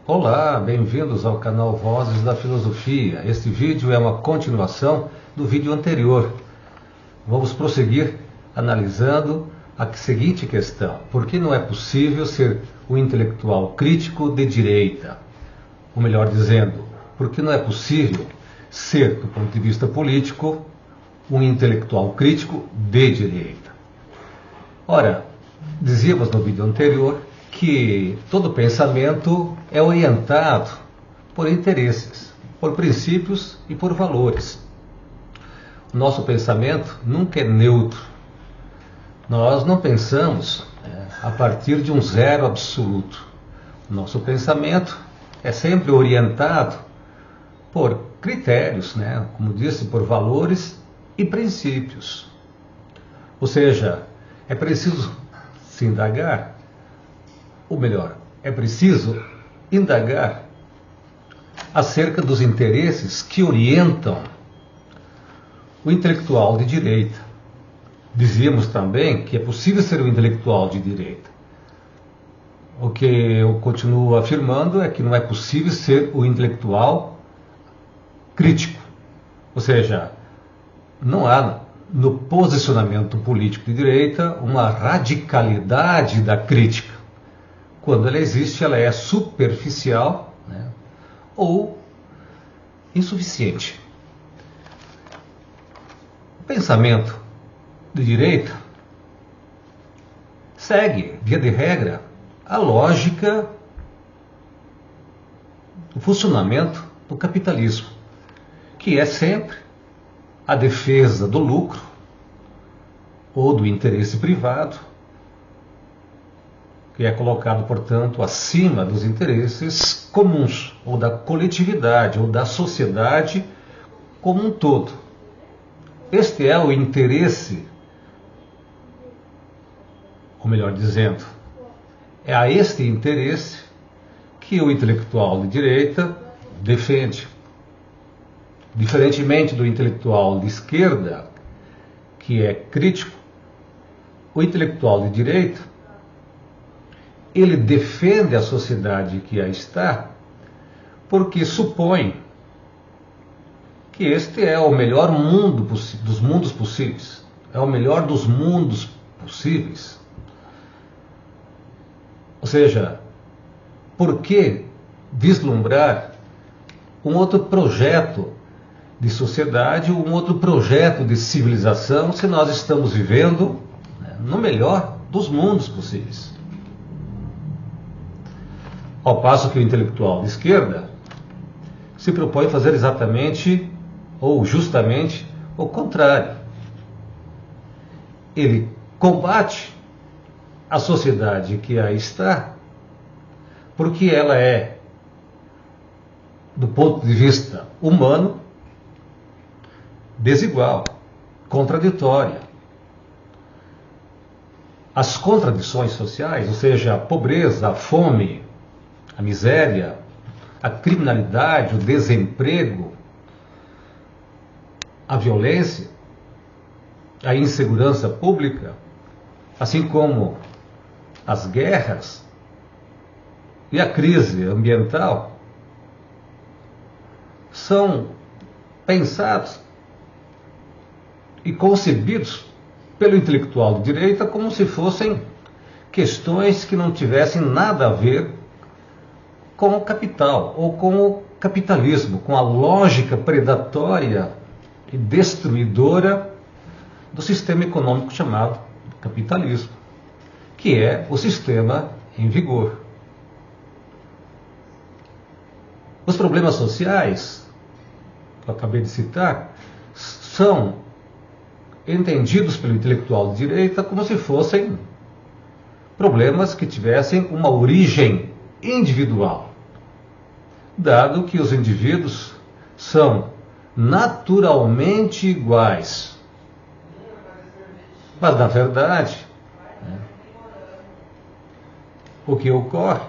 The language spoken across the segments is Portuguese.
Olá, bem-vindos ao canal Vozes da Filosofia. Este vídeo é uma continuação do vídeo anterior. Vamos prosseguir analisando a seguinte questão: por que não é possível ser um intelectual crítico de direita? Ou melhor dizendo, por que não é possível ser, do ponto de vista político, um intelectual crítico de direita? Ora, dizíamos no vídeo anterior que todo pensamento é orientado por interesses, por princípios e por valores. O nosso pensamento nunca é neutro. Nós não pensamos a partir de um zero absoluto. O nosso pensamento é sempre orientado por critérios, como disse, por valores e princípios. Ou seja, é preciso se indagar, ou melhor, é preciso indagar acerca dos interesses que orientam o intelectual de direita. Dizíamos também que é possível ser um intelectual de direita. O que eu continuo afirmando é que não é possível ser o intelectual crítico. Ou seja, não há no posicionamento político de direita uma radicalidade da crítica. Quando ela existe, ela é superficial, ou insuficiente. O pensamento de direita segue, via de regra, a lógica do funcionamento do capitalismo, que é sempre a defesa do lucro ou do interesse privado, que é colocado, portanto, acima dos interesses comuns, ou da coletividade, ou da sociedade como um todo. Este é o interesse, ou melhor dizendo, é a este interesse que o intelectual de direita defende. Diferentemente do intelectual de esquerda, que é crítico, o intelectual de direita ele defende a sociedade que aí está, porque supõe que este é o melhor mundo dos mundos possíveis, é o melhor dos mundos possíveis. Ou seja, por que vislumbrar um outro projeto de sociedade, um outro projeto de civilização, se nós estamos vivendo no melhor dos mundos possíveis? Ao passo que o intelectual de esquerda se propõe fazer exatamente ou justamente o contrário. Ele combate a sociedade que aí está, porque ela é, do ponto de vista humano, desigual, contraditória. As contradições sociais, ou seja, a pobreza, a fome, a miséria, a criminalidade, o desemprego, a violência, a insegurança pública, assim como as guerras e a crise ambiental, são pensados e concebidos pelo intelectual de direita como se fossem questões que não tivessem nada a ver com o capital, ou com o capitalismo, com a lógica predatória e destruidora do sistema econômico chamado capitalismo, que é o sistema em vigor. Os problemas sociais, que eu acabei de citar, são entendidos pelo intelectual de direita como se fossem problemas que tivessem uma origem individual, dado que os indivíduos são naturalmente iguais. Mas, na verdade, o que ocorre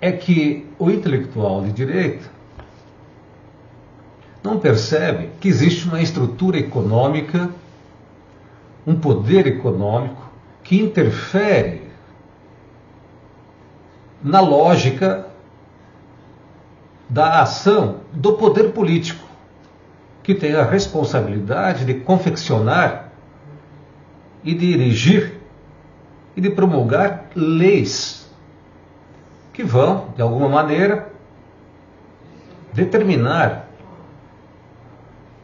é que o intelectual de direita não percebe que existe uma estrutura econômica, um poder econômico que interfere na lógica da ação do poder político, que tem a responsabilidade de confeccionar e de erigir e de promulgar leis que vão, de alguma maneira, determinar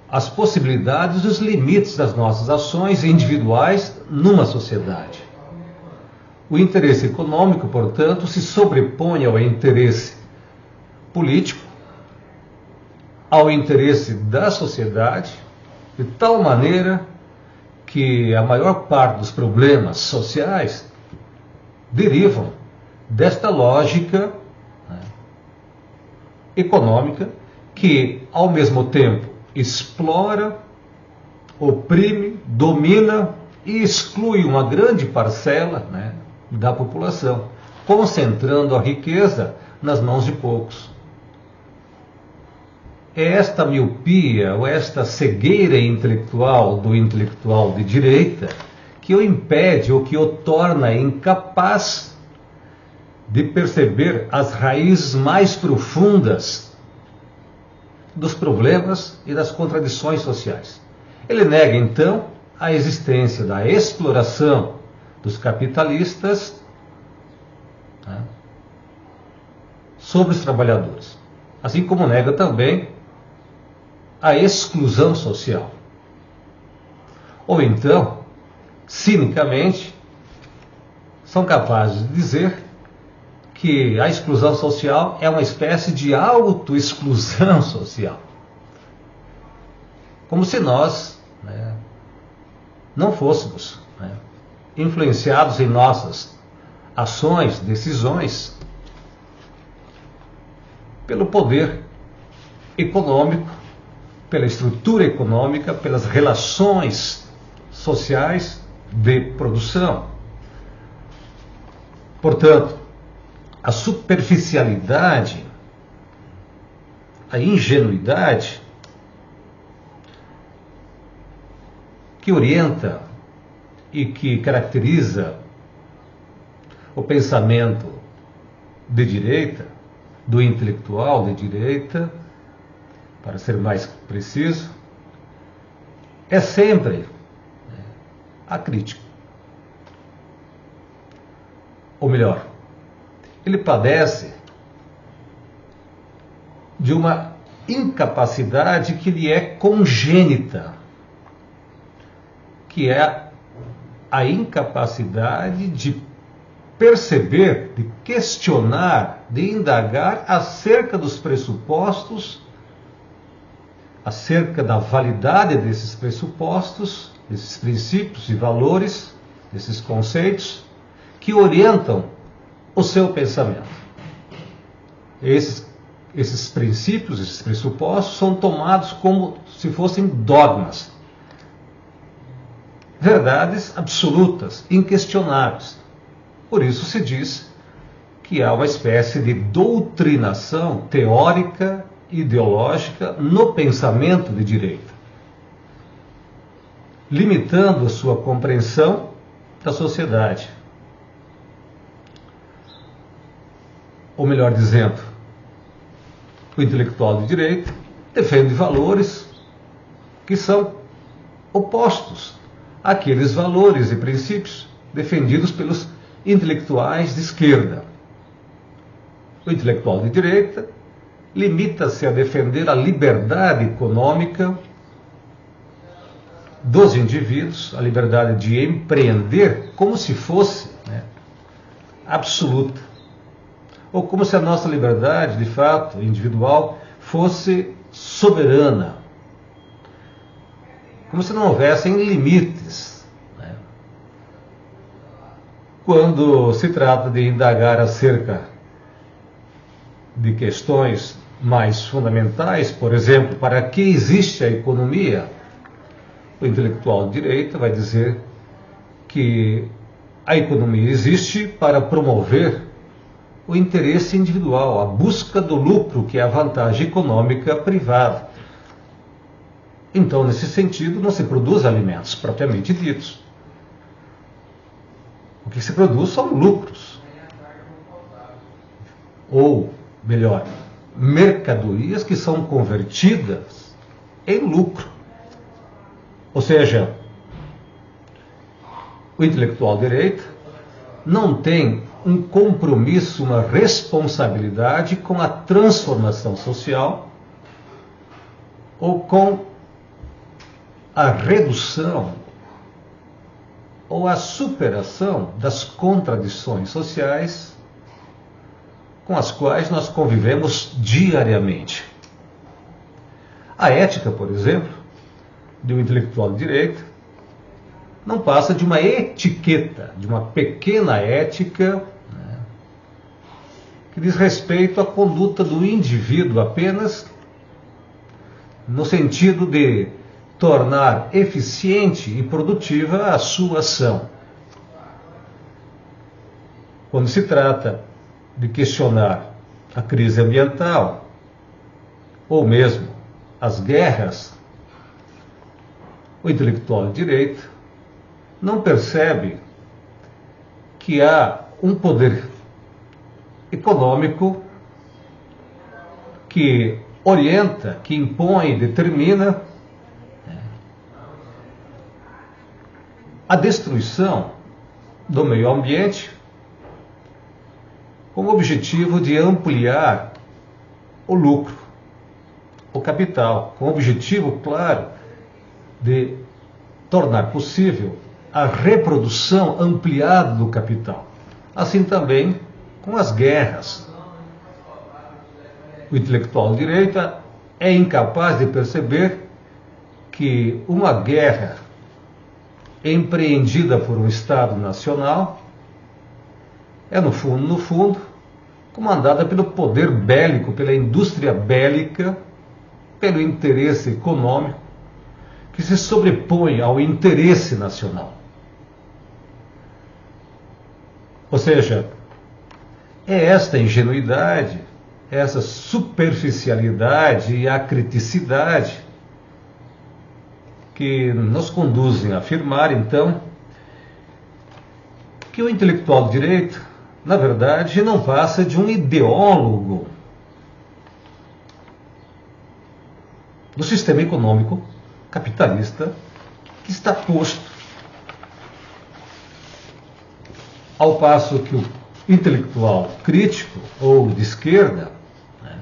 as possibilidades e os limites das nossas ações individuais numa sociedade. O interesse econômico, portanto, se sobrepõe ao interesse político, ao interesse da sociedade, de tal maneira que a maior parte dos problemas sociais derivam desta lógica, né, econômica, que, ao mesmo tempo, explora, oprime, domina e exclui uma grande parcela, né, da população, concentrando a riqueza nas mãos de poucos. É esta miopia ou esta cegueira intelectual do intelectual de direita que o impede ou que o torna incapaz de perceber as raízes mais profundas dos problemas e das contradições sociais. Ele nega, então, a existência da exploração dos capitalistas, né, sobre os trabalhadores, assim como nega também a exclusão social. Ou então, cinicamente, são capazes de dizer que a exclusão social é uma espécie de autoexclusão social. Como se nós, né, não fôssemos, né, influenciados em nossas ações, decisões, pelo poder econômico, pela estrutura econômica, pelas relações sociais de produção. Portanto, a superficialidade, a ingenuidade que orienta e que caracteriza o pensamento de direita, do intelectual de direita, para ser mais preciso, é sempre a crítica. Ou melhor, ele padece de uma incapacidade que lhe é congênita, que é a incapacidade de perceber, de questionar, de indagar acerca dos pressupostos, acerca da validade desses pressupostos, desses princípios e valores, desses conceitos que orientam o seu pensamento. Esses princípios, esses pressupostos são tomados como se fossem dogmas, verdades absolutas, inquestionáveis. Por isso se diz que há uma espécie de doutrinação teórica, ideológica no pensamento de direita, limitando a sua compreensão da sociedade. Ou melhor dizendo, o intelectual de direita defende valores que são opostos àqueles valores e princípios defendidos pelos intelectuais de esquerda. O intelectual de direita limita-se a defender a liberdade econômica dos indivíduos, a liberdade de empreender como se fosse, né, absoluta. Ou como se a nossa liberdade, de fato, individual, fosse soberana. Como se não houvessem limites, né? Quando se trata de indagar acerca de questões mais fundamentais, por exemplo, para que existe a economia, o intelectual de direita vai dizer que a economia existe para promover o interesse individual, a busca do lucro, que é a vantagem econômica privada. Então, nesse sentido, não se produz alimentos propriamente ditos. O que se produz são lucros. Ou, melhor, mercadorias que são convertidas em lucro. Ou seja, o intelectual direito não tem um compromisso, uma responsabilidade com a transformação social ou com a redução ou a superação das contradições sociais com as quais nós convivemos diariamente. A ética, por exemplo, de um intelectual de direito não passa de uma etiqueta, de uma pequena ética, né, que diz respeito à conduta do indivíduo apenas no sentido de tornar eficiente e produtiva a sua ação. Quando se trata de questionar a crise ambiental, ou mesmo as guerras, o intelectual de direito não percebe que há um poder econômico que orienta, que impõe, determina a destruição do meio ambiente com o objetivo de ampliar o lucro, o capital, com o objetivo, claro, de tornar possível a reprodução ampliada do capital. Assim também com as guerras. O intelectual de direito é incapaz de perceber que uma guerra empreendida por um Estado nacional é, no fundo, comandada pelo poder bélico, pela indústria bélica, pelo interesse econômico, que se sobrepõe ao interesse nacional. Ou seja, é esta ingenuidade, essa superficialidade e acriticidade que nos conduzem a afirmar, então, que o intelectual de direito, na verdade, não passa de um ideólogo do sistema econômico capitalista que está posto, ao passo que o intelectual crítico ou de esquerda, né,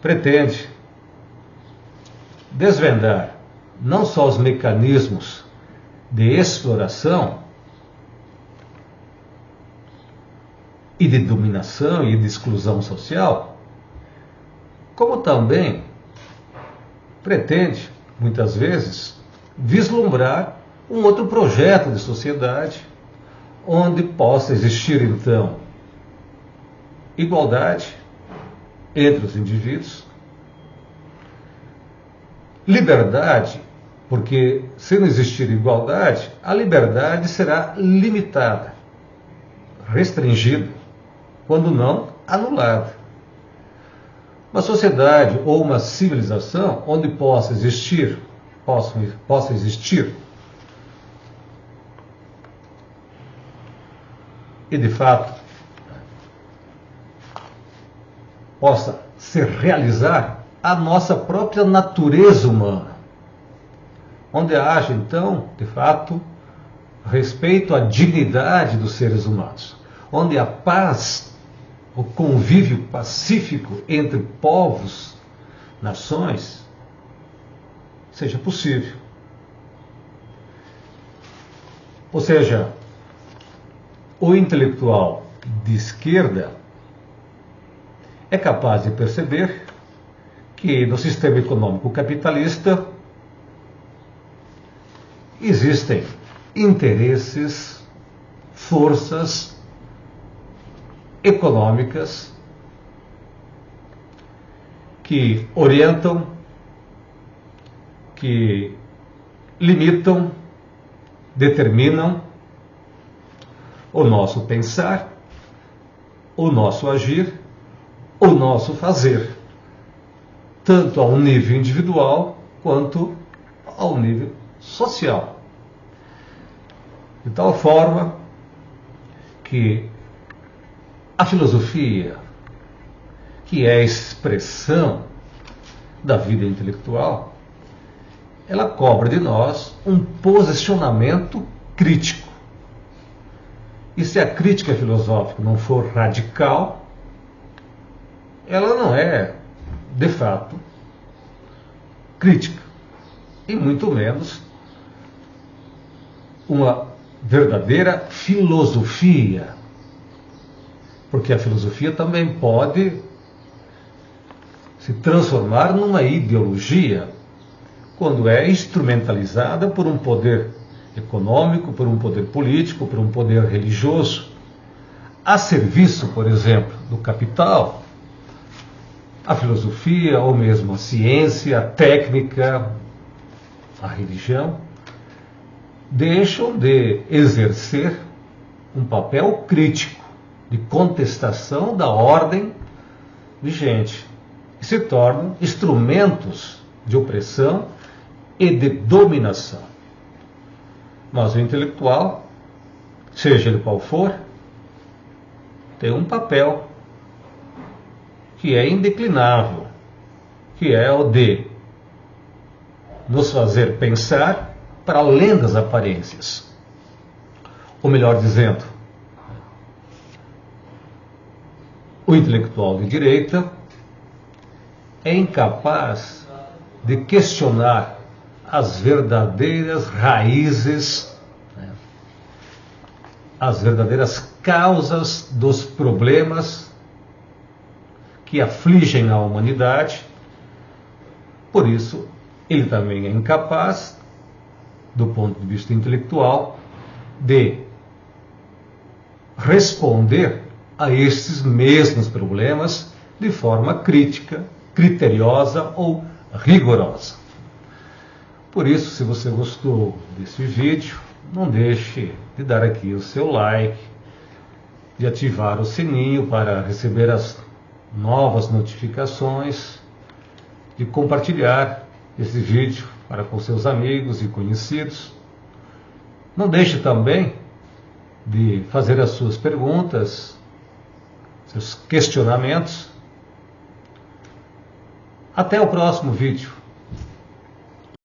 pretende desvendar não só os mecanismos de exploração e de dominação e de exclusão social, como também pretende, muitas vezes, vislumbrar um outro projeto de sociedade onde possa existir, então, igualdade entre os indivíduos, liberdade, porque se não existir igualdade, a liberdade será limitada, restringida, quando não anulada. Uma sociedade ou uma civilização onde possa existir e de fato possa se realizar a nossa própria natureza humana, onde haja então, de fato, respeito à dignidade dos seres humanos, onde a paz, o convívio pacífico entre povos, nações, seja possível. Ou seja, o intelectual de esquerda é capaz de perceber que no sistema econômico capitalista existem interesses, forças econômicas que orientam, que limitam, determinam o nosso pensar, o nosso agir, o nosso fazer, tanto ao nível individual quanto ao nível social. De tal forma que a filosofia que é a expressão da vida intelectual, ela cobra de nós um posicionamento crítico. E se a crítica filosófica não for radical, ela não é, de fato, crítica. E muito menos uma verdadeira filosofia. Porque a filosofia também pode se transformar numa ideologia quando é instrumentalizada por um poder econômico, por um poder político, por um poder religioso, a serviço, por exemplo, do capital. A filosofia, ou mesmo a ciência, a técnica, a religião, deixam de exercer um papel crítico de contestação da ordem vigente e se tornam instrumentos de opressão e de dominação. Mas o intelectual, seja ele qual for, tem um papel que é indeclinável, que é o de nos fazer pensar para além das aparências. Ou melhor dizendo, o intelectual de direita é incapaz de questionar as verdadeiras raízes, as verdadeiras causas dos problemas que afligem a humanidade. Por isso, ele também é incapaz, do ponto de vista intelectual, de responder a esses mesmos problemas de forma crítica, criteriosa ou rigorosa. Por isso, se você gostou desse vídeo, não deixe de dar aqui o seu like, de ativar o sininho para receber as novas notificações, de compartilhar esse vídeo para com seus amigos e conhecidos. Não deixe também de fazer as suas perguntas, seus questionamentos. Até o próximo vídeo.